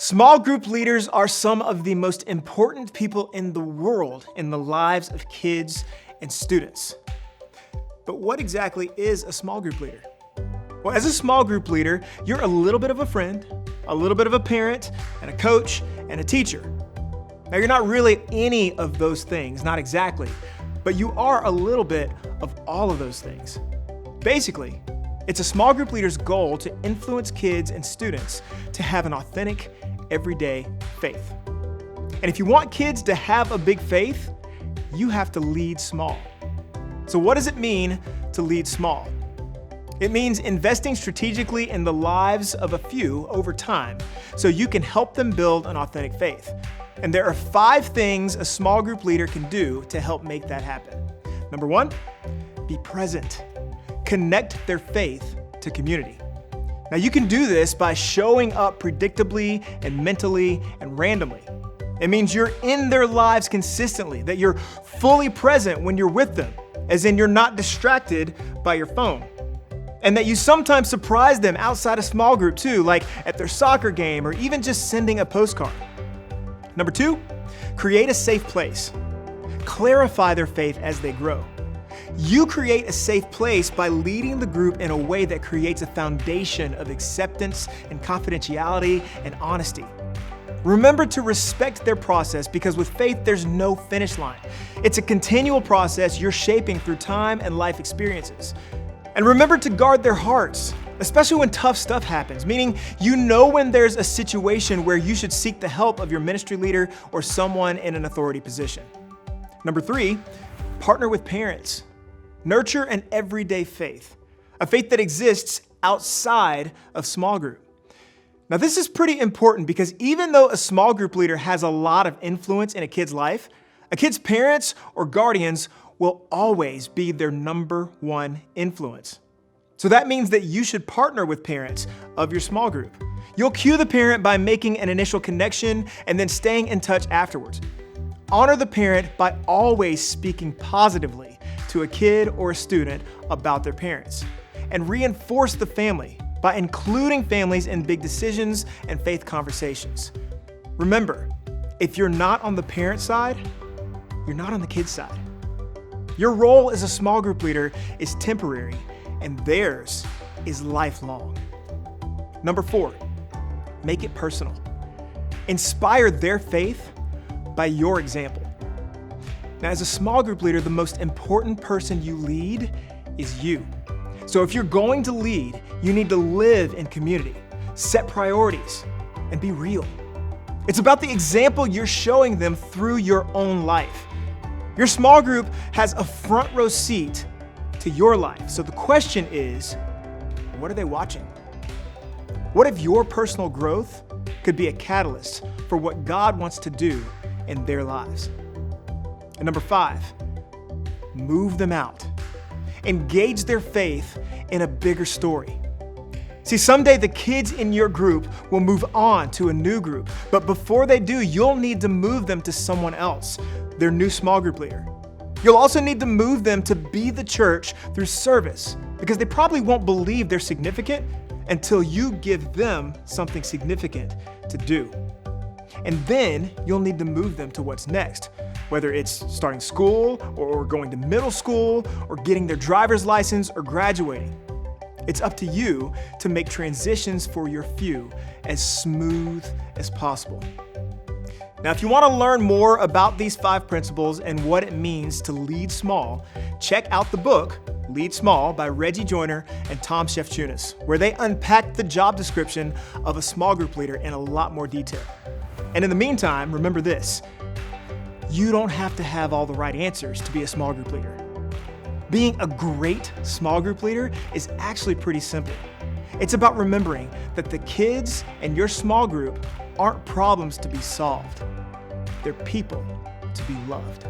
Small group leaders are some of the most important people in the world in the lives of kids and students. But what exactly is a small group leader? Well, as a small group leader, you're a little bit of a friend, a little bit of a parent, and a coach, and a teacher. Now, you're not really any of those things, not exactly, but you are a little bit of all of those things. Basically, it's a small group leader's goal to influence kids and students to have an authentic, everyday faith. And if you want kids to have a big faith, you have to lead small. So what does it mean to lead small? It means investing strategically in the lives of a few over time so you can help them build an authentic faith. And there are 5 things a small group leader can do to help make that happen. Number 1, be present. Connect their faith to community. Now you can do this by showing up predictably and mentally and randomly. It means you're in their lives consistently, that you're fully present when you're with them, as in you're not distracted by your phone. And that you sometimes surprise them outside a small group too, like at their soccer game or even just sending a postcard. Number 2, create a safe place. Clarify their faith as they grow. You create a safe place by leading the group in a way that creates a foundation of acceptance and confidentiality and honesty. Remember to respect their process because with faith, there's no finish line. It's a continual process you're shaping through time and life experiences. And remember to guard their hearts, especially when tough stuff happens, meaning you know when there's a situation where you should seek the help of your ministry leader or someone in an authority position. Number 3, partner with parents. Nurture an everyday faith, a faith that exists outside of small group. Now, this is pretty important because even though a small group leader has a lot of influence in a kid's life, a kid's parents or guardians will always be their number 1 influence. So that means that you should partner with parents of your small group. You'll cue the parent by making an initial connection and then staying in touch afterwards. Honor the parent by always speaking positively to a kid or a student about their parents. And reinforce the family by including families in big decisions and faith conversations. Remember, if you're not on the parent side, you're not on the kid's side. Your role as a small group leader is temporary, and theirs is lifelong. Number 4, make it personal. Inspire their faith by your example. Now, as a small group leader, the most important person you lead is you. So if you're going to lead, you need to live in community, set priorities, and be real. It's about the example you're showing them through your own life. Your small group has a front row seat to your life. So the question is, what are they watching? What if your personal growth could be a catalyst for what God wants to do in their lives? And number 5, move them out. Engage their faith in a bigger story. See, someday the kids in your group will move on to a new group, but before they do, you'll need to move them to someone else, their new small group leader. You'll also need to move them to be the church through service, because they probably won't believe they're significant until you give them something significant to do. And then you'll need to move them to what's next, whether it's starting school or going to middle school or getting their driver's license or graduating. It's up to you to make transitions for your few as smooth as possible. Now, if you want to learn more about these 5 principles and what it means to lead small, check out the book, Lead Small by Reggie Joyner and Tom Shefchunas, where they unpack the job description of a small group leader in a lot more detail. And in the meantime, remember this: you don't have to have all the right answers to be a small group leader. Being a great small group leader is actually pretty simple. It's about remembering that the kids in your small group aren't problems to be solved. They're people to be loved.